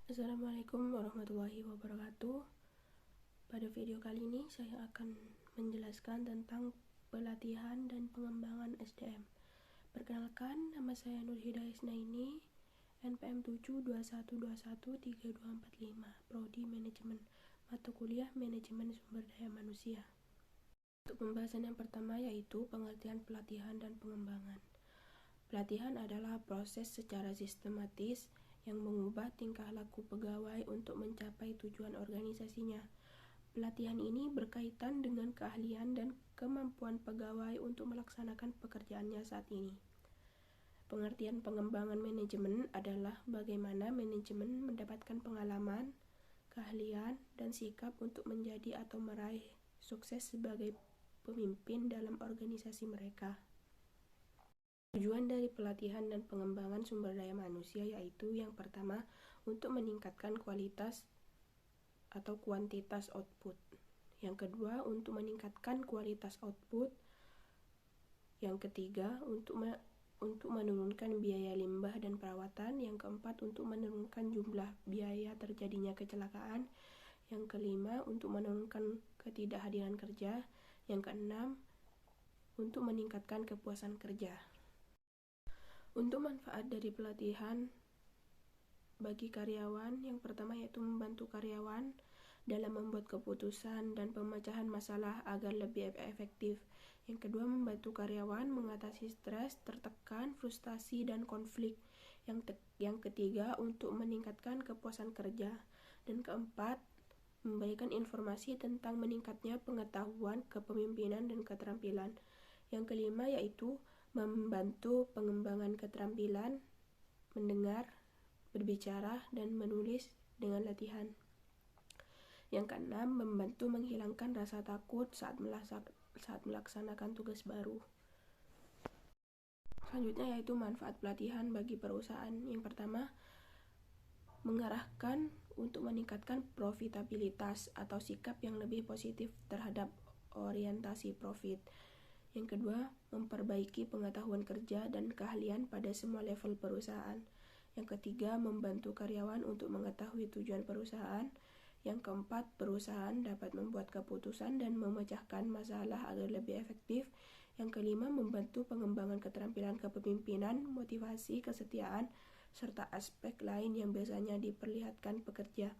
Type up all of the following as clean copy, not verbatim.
Assalamualaikum warahmatullahi wabarakatuh. Pada video kali ini saya akan menjelaskan tentang pelatihan dan pengembangan SDM. Perkenalkan, nama saya Nur Hidayah Isnaini, NPM 721213245, Prodi Manajemen, mata kuliah Manajemen Sumber Daya Manusia. Untuk pembahasan yang pertama yaitu pengertian pelatihan dan pengembangan. Pelatihan adalah proses secara sistematis yang mengubah tingkah laku pegawai untuk mencapai tujuan organisasinya. Pelatihan ini berkaitan dengan keahlian dan kemampuan pegawai untuk melaksanakan pekerjaannya saat ini. Pengertian pengembangan manajemen adalah bagaimana manajemen mendapatkan pengalaman, keahlian, dan sikap untuk menjadi atau meraih sukses sebagai pemimpin dalam organisasi mereka. Tujuan dari pelatihan dan pengembangan sumber daya manusia yaitu yang pertama, untuk meningkatkan kualitas atau kuantitas output. Yang kedua, untuk meningkatkan kualitas output. Yang ketiga, untuk menurunkan biaya limbah dan perawatan. Yang keempat, untuk menurunkan jumlah biaya terjadinya kecelakaan. Yang kelima, untuk menurunkan ketidakhadiran kerja. Yang keenam, untuk meningkatkan kepuasan kerja. Untuk manfaat dari pelatihan bagi karyawan, yang pertama yaitu membantu karyawan dalam membuat keputusan dan pemecahan masalah agar lebih efektif. Yang kedua, membantu karyawan mengatasi stres, tertekan, frustasi, dan konflik. Yang ketiga, untuk meningkatkan kepuasan kerja. Dan keempat, memberikan informasi tentang meningkatnya pengetahuan, kepemimpinan, dan keterampilan. Yang kelima yaitu membantu pengembangan keterampilan mendengar, berbicara, dan menulis dengan latihan. Yang keenam, membantu menghilangkan rasa takut saat melaksanakan tugas baru. Selanjutnya yaitu manfaat pelatihan bagi perusahaan. Yang pertama, mengarahkan untuk meningkatkan profitabilitas atau sikap yang lebih positif terhadap orientasi profit. Yang kedua, memperbaiki pengetahuan kerja dan keahlian pada semua level perusahaan. Yang ketiga, membantu karyawan untuk mengetahui tujuan perusahaan. Yang keempat, perusahaan dapat membuat keputusan dan memecahkan masalah agar lebih efektif. Yang kelima, membantu pengembangan keterampilan kepemimpinan, motivasi, kesetiaan, serta aspek lain yang biasanya diperlihatkan pekerja.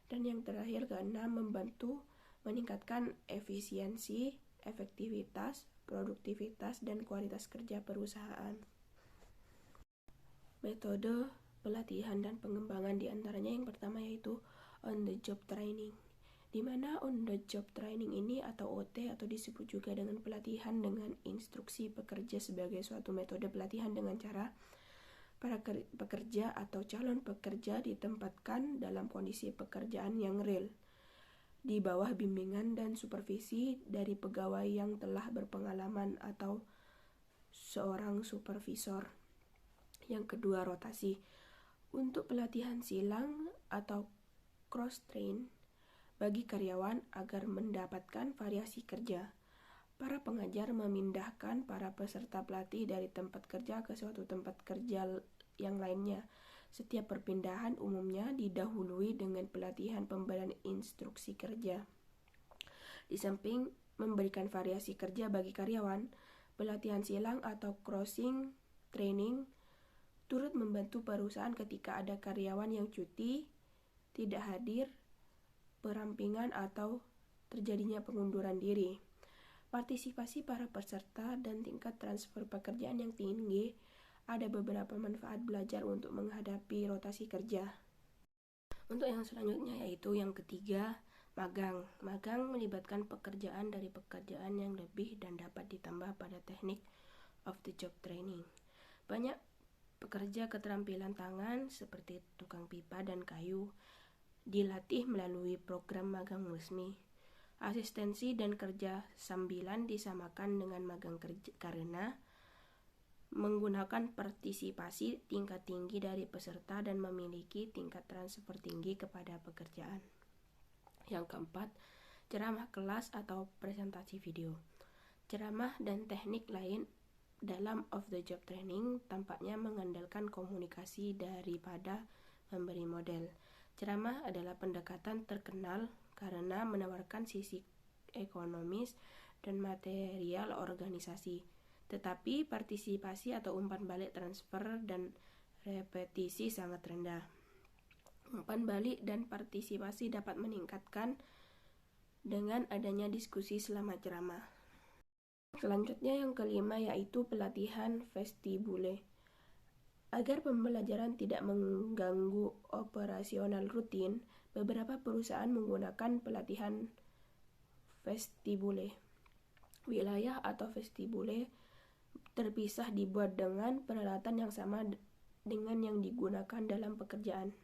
Dan yang terakhir, keenam, membantu meningkatkan efisiensi, efektivitas, produktivitas, dan kualitas kerja perusahaan. Metode pelatihan dan pengembangan diantaranya yang pertama yaitu on the job training, di mana on the job training ini atau OT atau disebut juga dengan pelatihan dengan instruksi pekerja sebagai suatu metode pelatihan dengan cara para pekerja atau calon pekerja ditempatkan dalam kondisi pekerjaan yang real di bawah bimbingan dan supervisi dari pegawai yang telah berpengalaman atau seorang supervisor. Yang kedua, rotasi. Untuk pelatihan silang atau cross-train bagi karyawan agar mendapatkan variasi kerja. Para pengajar memindahkan para peserta pelatih dari tempat kerja ke suatu tempat kerja yang lainnya. Setiap perpindahan umumnya didahului dengan pelatihan pemberian instruksi kerja. Di samping memberikan variasi kerja bagi karyawan, pelatihan silang atau crossing training turut membantu perusahaan ketika ada karyawan yang cuti, tidak hadir, perampingan, atau terjadinya pengunduran diri. Partisipasi para peserta dan tingkat transfer pekerjaan yang tinggi, ada beberapa manfaat belajar untuk menghadapi rotasi kerja. Untuk yang selanjutnya yaitu yang ketiga, magang. Magang melibatkan pekerjaan dari pekerjaan yang lebih dan dapat ditambah pada teknik of the job training. Banyak pekerja keterampilan tangan seperti tukang pipa dan kayu dilatih melalui program magang resmi. Asistensi dan kerja sambilan disamakan dengan magang kerja karena menggunakan partisipasi tingkat tinggi dari peserta dan memiliki tingkat transfer tinggi kepada pekerjaan. Yang keempat, ceramah kelas atau presentasi video. Ceramah dan teknik lain dalam off the job training tampaknya mengandalkan komunikasi daripada memberi model. Ceramah adalah pendekatan terkenal karena menawarkan sisi ekonomis dan material organisasi. Tetapi partisipasi atau umpan balik transfer dan repetisi sangat rendah. Umpan balik dan partisipasi dapat meningkatkan dengan adanya diskusi selama ceramah. Selanjutnya yang kelima yaitu pelatihan vestibule. Agar pembelajaran tidak mengganggu operasional rutin, beberapa perusahaan menggunakan pelatihan vestibule. Wilayah atau vestibule terpisah dibuat dengan peralatan yang sama dengan yang digunakan dalam pekerjaan.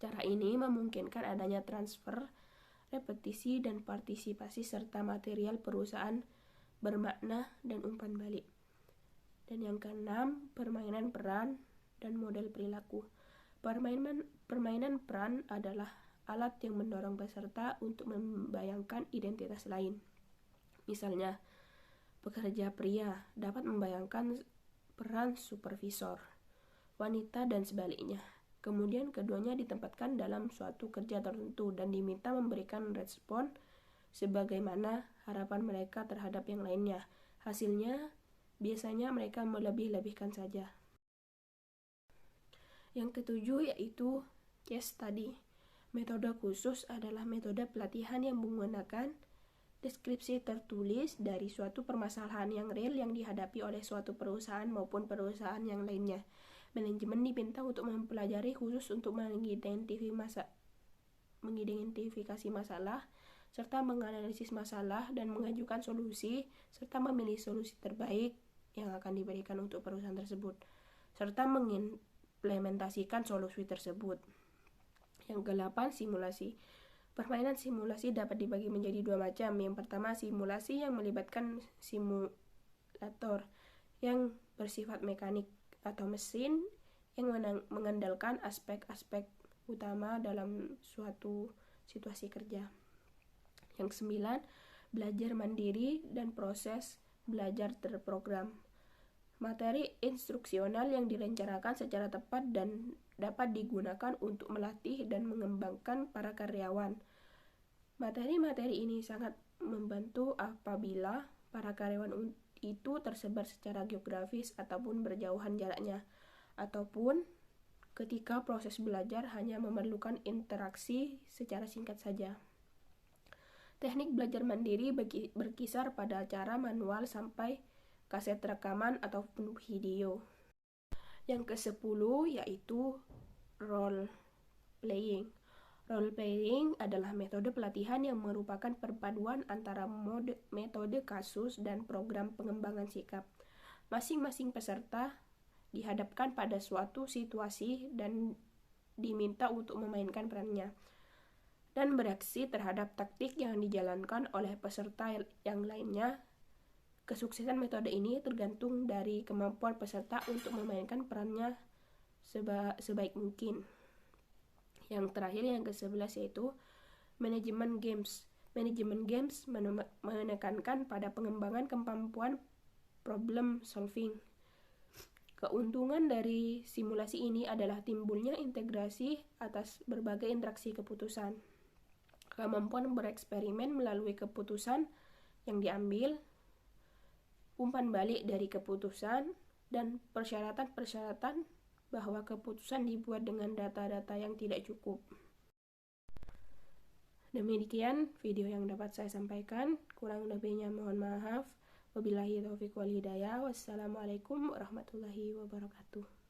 Cara ini memungkinkan adanya transfer, repetisi, dan partisipasi serta material perusahaan bermakna dan umpan balik. Dan yang keenam, permainan peran dan model perilaku. Permainan peran adalah alat yang mendorong peserta untuk membayangkan identitas lain. Misalnya, pekerja pria dapat membayangkan peran supervisor, wanita dan sebaliknya. Kemudian keduanya ditempatkan dalam suatu kerja tertentu dan diminta memberikan respon sebagaimana harapan mereka terhadap yang lainnya. Hasilnya, biasanya mereka melebih-lebihkan saja. Yang ketujuh yaitu case study. Metode khusus adalah metode pelatihan yang menggunakan deskripsi tertulis dari suatu permasalahan yang real yang dihadapi oleh suatu perusahaan maupun perusahaan yang lainnya. Manajemen diminta untuk mempelajari khusus untuk mengidentifikasi masalah, serta menganalisis masalah dan mengajukan solusi, serta memilih solusi terbaik yang akan diberikan untuk perusahaan tersebut, serta mengimplementasikan solusi tersebut. Yang ke-8, simulasi. Permainan simulasi dapat dibagi menjadi dua macam. Yang pertama, simulasi yang melibatkan simulator yang bersifat mekanik atau mesin yang mengandalkan aspek-aspek utama dalam suatu situasi kerja. Yang 9, belajar mandiri dan proses belajar terprogram. Materi instruksional yang direncanakan secara tepat dan dapat digunakan untuk melatih dan mengembangkan para karyawan. Materi-materi ini sangat membantu apabila para karyawan itu tersebar secara geografis ataupun berjauhan jaraknya, ataupun ketika proses belajar hanya memerlukan interaksi secara singkat saja. Teknik belajar mandiri berkisar pada cara manual sampai kaset rekaman ataupun video. Yang ke-10 yaitu role playing. Role playing adalah metode pelatihan yang merupakan perpaduan antara metode kasus dan program pengembangan sikap. Masing-masing peserta dihadapkan pada suatu situasi dan diminta untuk memainkan perannya dan bereaksi terhadap taktik yang dijalankan oleh peserta yang lainnya. Kesuksesan metode ini tergantung dari kemampuan peserta untuk memainkan perannya sebaik mungkin. Yang terakhir, yang ke-11 yaitu manajemen games. Manajemen games menekankan pada pengembangan kemampuan problem solving. Keuntungan dari simulasi ini adalah timbulnya integrasi atas berbagai interaksi keputusan, kemampuan bereksperimen melalui keputusan yang diambil, umpan balik dari keputusan, dan persyaratan-persyaratan bahwa keputusan dibuat dengan data-data yang tidak cukup. Demikian video yang dapat saya sampaikan. Kurang lebihnya mohon maaf. Wabillahi taufiq wal hidayah. Wassalamualaikum warahmatullahi wabarakatuh.